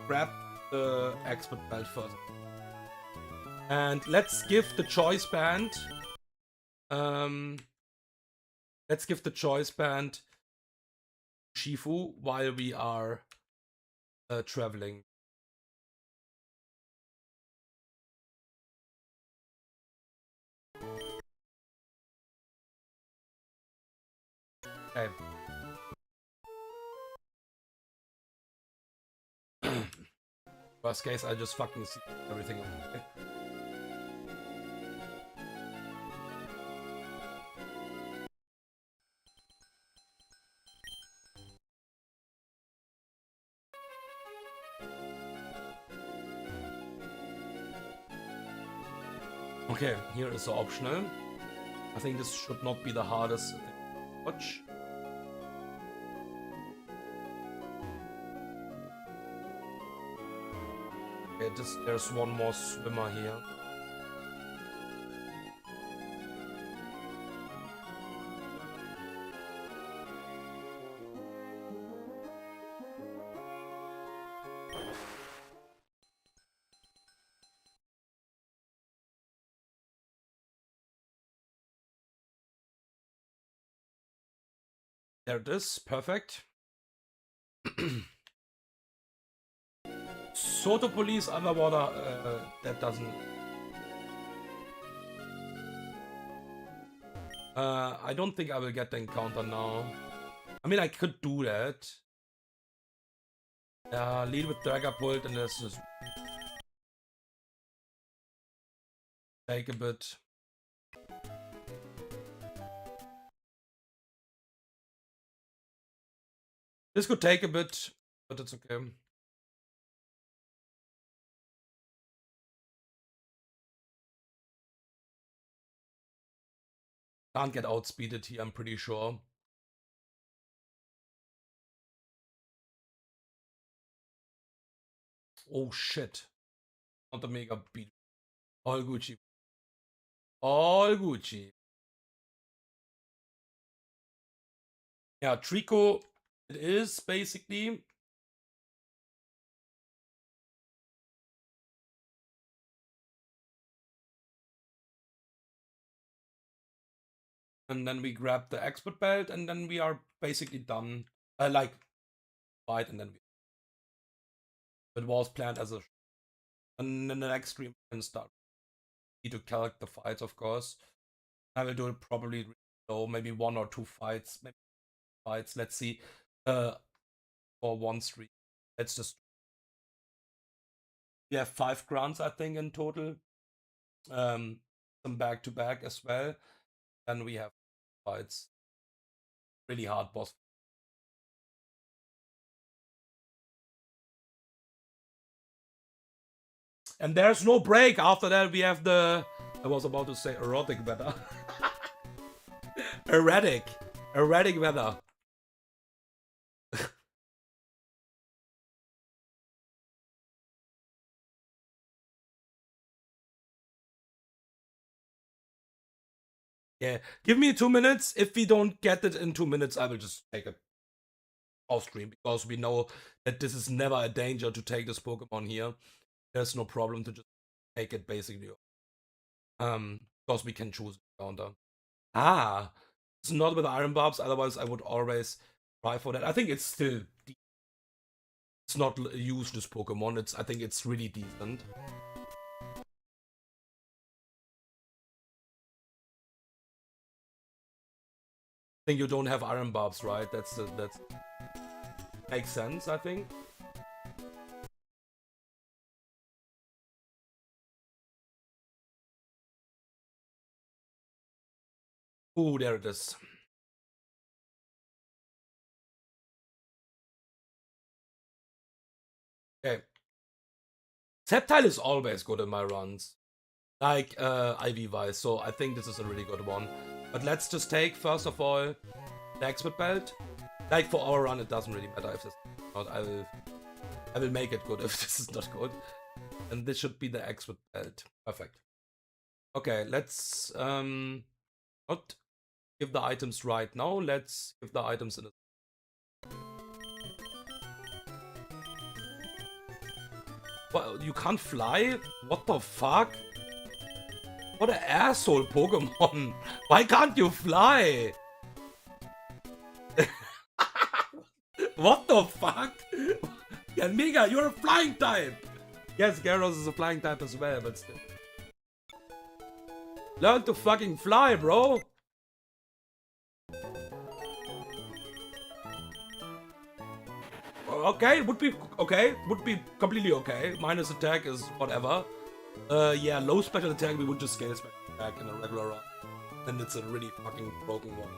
Grab the expert belt first. And let's give the choice band. Let's give the choice band Shifu while we are traveling. Okay. Worst case, I just fucking see everything. Okay, here is the optional. I think this should not be the hardest thing to watch. Okay, there's one more swimmer here. There it is, perfect. Soto Police Underwater, that doesn't... I don't think I will get the encounter now. I mean, I could do that. Lead with Dragapult and let's just... take a bit. This could take a bit, but it's okay. Can't get outspeeded here, I'm pretty sure. Oh shit. Not a mega beat. All Gucci. All Gucci. Yeah, Trico, it is basically. And then we grab the expert belt, and then we are basically done. Like, fight, and then we. It was planned as a. And then the next stream we can start. Need to calc the fights, of course. I will do it probably. So maybe 1 or 2 fights. Maybe fights. Let's see. For one stream. Let's just. We have 5 grants, I think, in total. Some back to back as well. Then we have fights. Really hard boss. And there's no break. After that, we have the... I was about to say erotic weather. Erratic. Erratic weather. Yeah, give me 2 minutes. If we don't get it in 2 minutes, I will just take it off stream, because we know that this is never a danger to take this Pokemon here. There's no problem to just take it basically. Because we can choose a counter. Ah, it's not with Iron Barbs, otherwise I would always try for that. I think it's still... It's not a useless Pokemon, I think it's really decent. I think you don't have Iron Barbs, right? That's makes sense, I think. Ooh, there it is. Okay. Sceptile is always good in my runs. Like, IV-wise, so I think this is a really good one. But let's just take, first of all, the expert belt. Like, for our run, it doesn't really matter if this is not. I will make it good if this is not good. And this should be the expert belt. Perfect. Okay, let's not give the items right now. Let's give the items in a... Well, you can't fly? What the fuck? What an asshole Pokemon. Why can't you fly? What the fuck? Yeah, Mega, you're a flying type. Yes, Gyarados is a flying type as well, but still. Learn to fucking fly, bro. okay, would be okay, would be completely okay. Minus attack is whatever. Yeah, low special attack, we would just scale special attack in a regular run. And it's a really fucking broken one.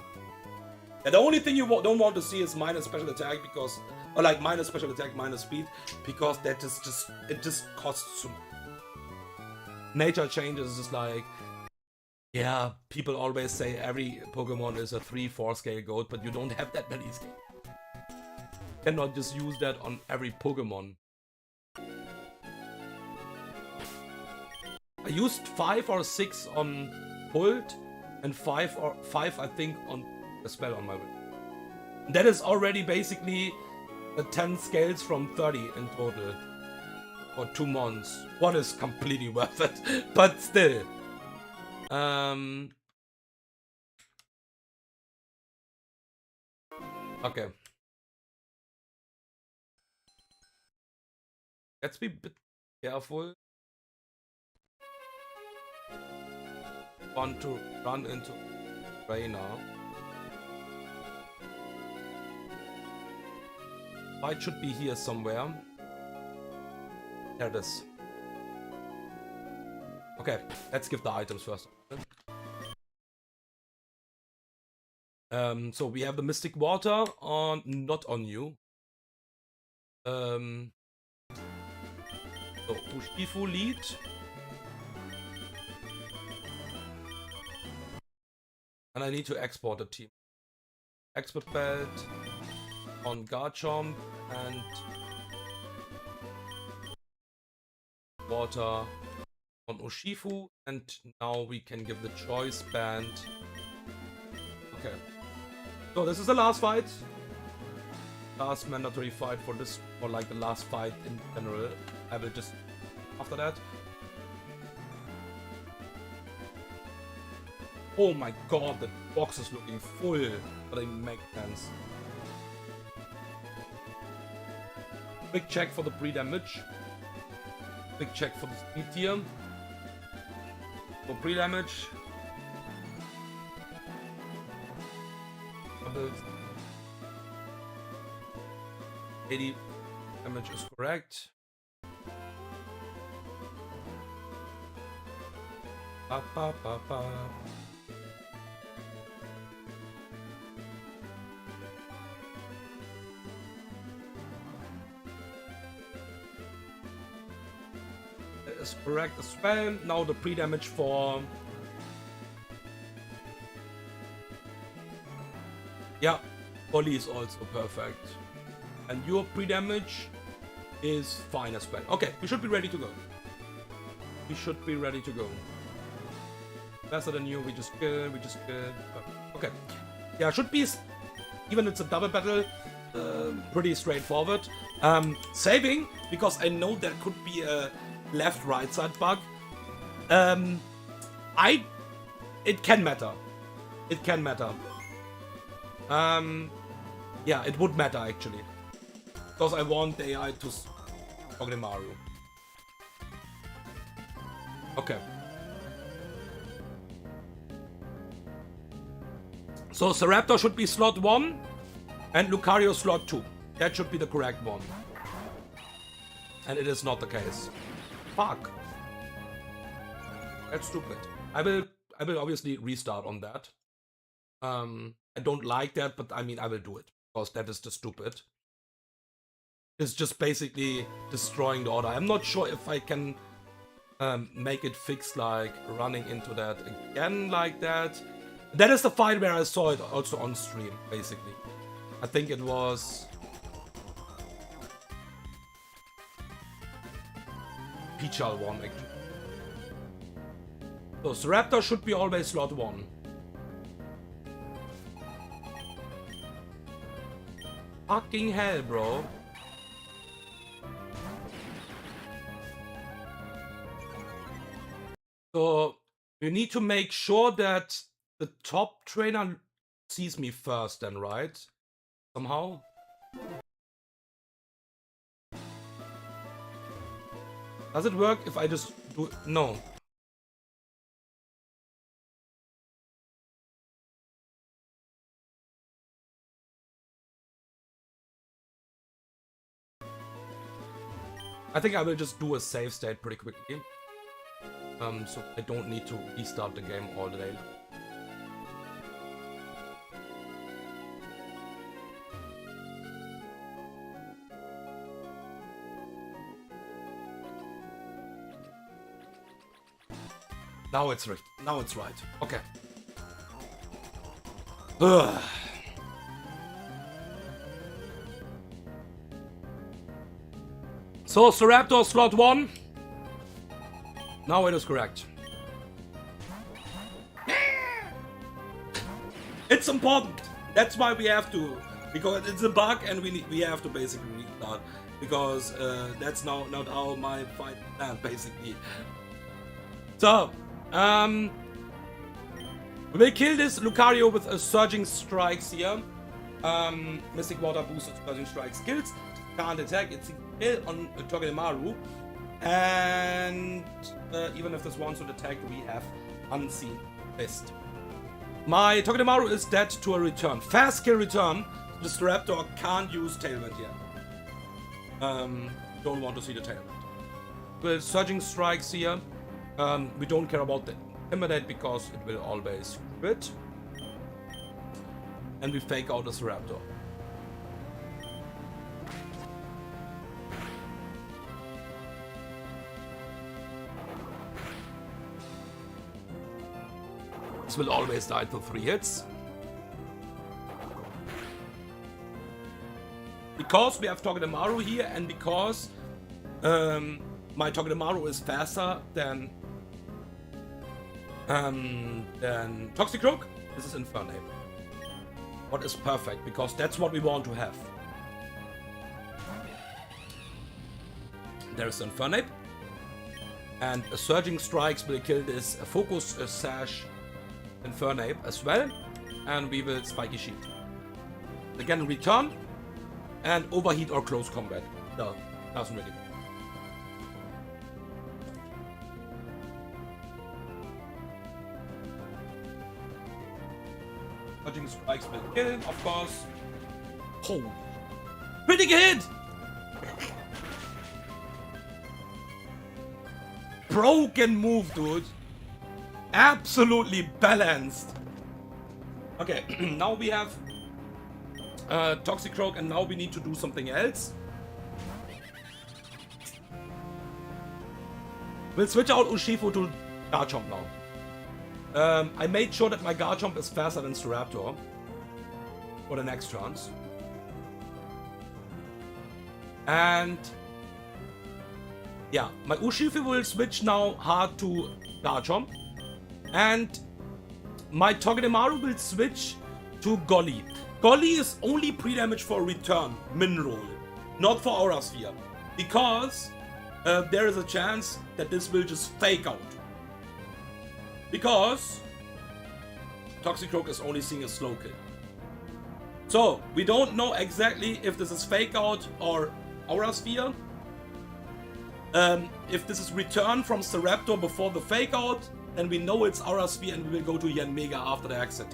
Yeah, the only thing you don't want to see is minus special attack because, or like minus special attack, minus speed, because that is just, it just costs too much. Nature changes is just like, yeah, people always say every Pokemon is a 3-4 scale goat, but you don't have that many scales. You cannot just use that on every Pokemon. I used 5 or 6 on Pult, and 5 I think on a spell on my way. That is already basically 10 scales from 30 in total. For 2 months. What is completely worth it, but still. Okay. Let's be a bit careful. Want to run into Rainer. Fight should be here somewhere. There it is. Okay, let's give the items first. So we have the Mystic Water on, not on you. So Urshifu lead. And I need to export the team. Expert belt on Garchomp and water on Urshifu, and now we can give the choice band. Okay. So this is the last fight. Last mandatory fight for this, or like the last fight in general. I will just after that. Oh my god, the box is looking full, but it makes sense. Big check for the pre-damage. Big check for the speed tier. For pre-damage. 80 damage is correct. Ba, ba, ba, ba. Is correct as well. Now the pre-damage for... Yeah, Oli is also perfect. And your pre-damage is fine as well. Okay, we should be ready to go. We should be ready to go. Faster than you, we just kill. Okay. Yeah, should be, even it's a double battle, pretty straightforward. Saving, because I know there could be a left-right side bug. It can matter. It can matter. Yeah, it would matter actually. Because I want the AI to Mario. Okay. So Staraptor should be slot 1 and Lucario slot 2. That should be the correct one. And it is not the case. Fuck. That's stupid. I will obviously restart on that. I don't like that, but I mean I will do it. Because that is just stupid. It's just basically destroying the order. I'm not sure if I can make it fix like running into that again like that. That is the fight where I saw it also on stream, basically. I think it was... Pichal 1, actually. So, Staraptor should be always slot 1. Fucking hell, bro. So, you need to make sure that the top trainer sees me first then, right? Somehow? Does it work if I just do... No. I think I will just do a save state pretty quickly. So I don't need to restart the game all the day. Now it's right. Now it's right. Okay. Ugh. So, Staraptor slot 1. Now it is correct. It's important. That's why we have to, because it's a bug and we have to basically restart, because that's now not how my fight plan basically. So, we will kill this Lucario with a Surging Strikes here. Mystic Water boosted Surging Strike skills. Can't attack, it's a kill on Togedemaru. And even if this wants to attack, we have Unseen Fist. My Togedemaru is dead to a return. Fast kill return. The Staraptor can't use Tailwind here. Don't want to see the Tailwind. With Surging Strikes here, we don't care about the Intimidate because it will always crit. And we fake out the Staraptor. This will always die for 3 hits. Because we have Togedemaru here and because my Togedemaru is faster than Toxicroak, this is Infernape. What is perfect, because that's what we want to have. There is Infernape. And a Surging Strikes will kill this Focus Sash Infernape as well. And we will Spiky Shield. Again, return. And overheat or close combat. No, doesn't really matter. Surging Strikes will kill, of course. Oh, pretty good! Broken move, dude. Absolutely balanced. Okay, now we have Toxicroak, and now we need to do something else. We'll switch out Urshifu to Garchomp now. I made sure that my Garchomp is faster than Staraptor for the next turns. And yeah, my Urshifu will switch now hard to Garchomp. And my Togedemaru will switch to Golly. Golly is only pre-damage for return, Mineral, not for Aura Sphere. Because there is a chance that this will just fake out. Because Toxicroak is only seeing a slow kill. So, we don't know exactly if this is fake out or Aura Sphere. If this is return from Staraptor before the fake out, then we know it's Aura Sphere and we will go to Yanmega after the exit.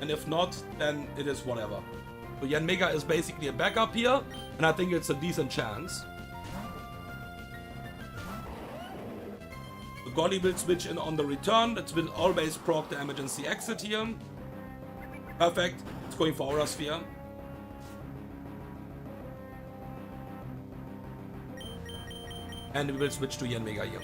And if not, then it is whatever. So Yanmega is basically a backup here, and I think it's a decent chance. The Golly will switch in on the return. That will always proc the emergency exit here. Perfect. It's going for Aura Sphere. And we will switch to Yanmega here.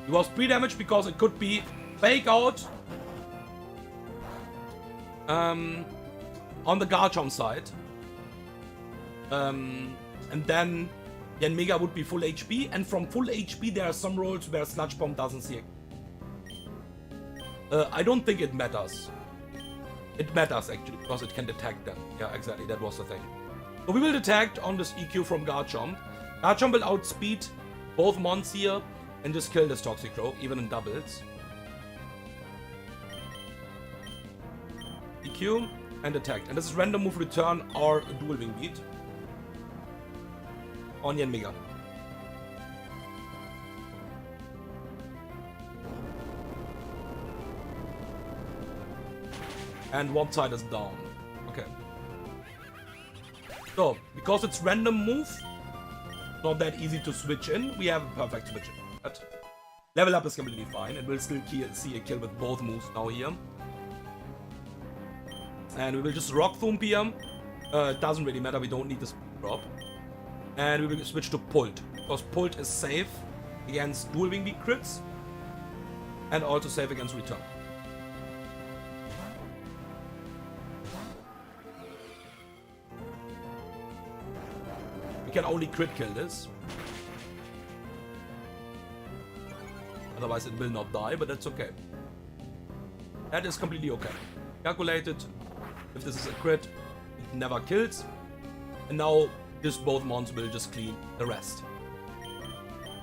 It was pre-damage because it could be fake out on the Garchomp side. And then Yanmega would be full HP, and from full HP there are some rolls where Sludge Bomb doesn't see it. I don't think it matters. It matters actually, because it can detect them. Yeah, exactly, that was the thing. So we will detect on this EQ from Garchomp. Garchomp will outspeed both mons here and just kill this Toxicroak, even in doubles. EQ and detect. And this is random move return or a dual wing beat on Yanmega. And one side is down. Okay. So, because it's random move, not that easy to switch in, we have a perfect switch in. But level up is completely fine, and we'll still see a kill with both moves now here. And we will just rock thump here. It doesn't really matter, we don't need this drop. And we will switch to Pult, because Pult is safe against dual wing beat crits, and also safe against return. We can only crit kill this. Otherwise it will not die, but that's okay. That is completely okay. Calculated. If this is a crit, it never kills. And now this both mons will just clean the rest.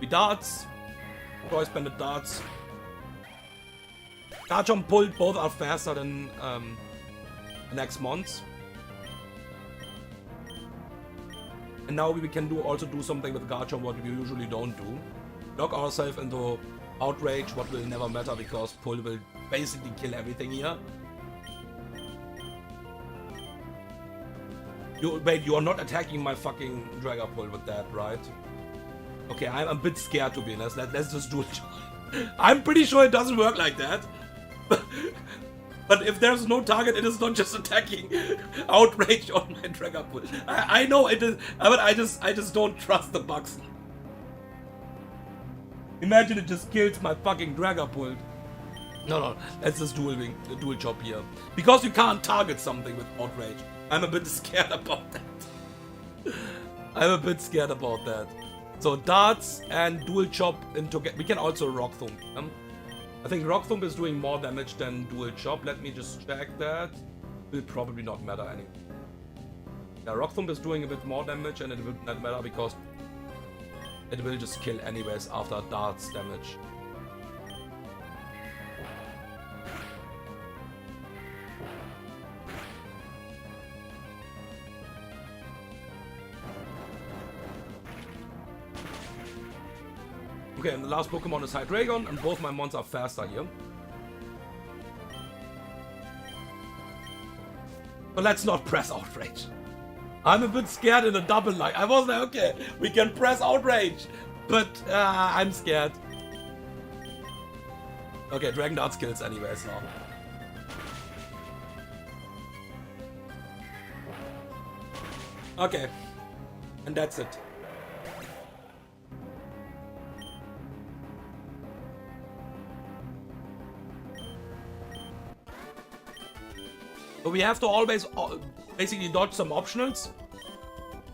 We darts. Choice banded darts. Garchomp Pult, both are faster than the next mons. And now we can also do something with Garchomp what we usually don't do. Lock ourselves into Outrage, what will never matter because Pull will basically kill everything here. Wait, you are not attacking my fucking Dragapult with that, right? Okay, I'm a bit scared to be honest. Let's just do it. I'm pretty sure it doesn't work like that. But if there's no target, it is not just attacking Outrage on my Dragapult. I know it is, but I just don't trust the bugs. Imagine it just kills my fucking Dragapult. No, let's just dual chop here. Because you can't target something with Outrage. I'm a bit scared about that. I'm a bit scared about that. So darts and dual chop into we can also rock thump. I think rock thump is doing more damage than dual chop. Let me just check that. Will probably not matter anyway. Yeah, rock thump is doing a bit more damage and it will not matter because it will just kill anyways after darts damage. Okay, and the last Pokemon is Hydreigon, and both my mons are faster here. But let's not press Outrage. I'm a bit scared in a double like. I was like, okay, we can press Outrage, but I'm scared. Okay, Dragon Darts kills anyways now. Okay, and that's it. So we have to always basically dodge some optionals.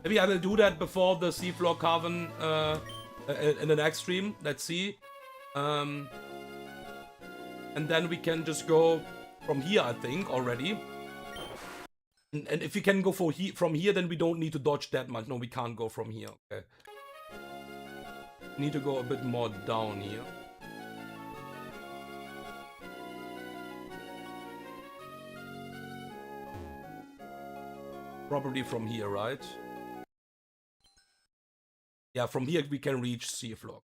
Maybe I will do that before the Seafloor Carven in the next stream. Let's see. And then we can just go from here, I think, already. And if we can go from here, then we don't need to dodge that much. No, we can't go from here. Okay. We need to go a bit more down here. Probably from here, right? Yeah, from here we can reach Seafloor.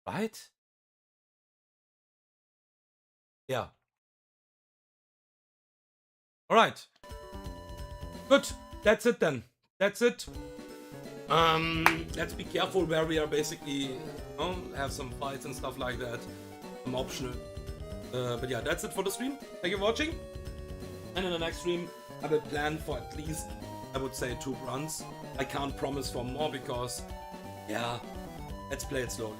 Right? Yeah. Alright. Good. That's it then. That's it. Let's be careful where we are basically have some fights and stuff like that. Some optional. But yeah, that's it for the stream. Thank you for watching. And in the next stream, I will plan for at least, I would say, 2 runs. I can't promise for more because, yeah, let's play it slowly.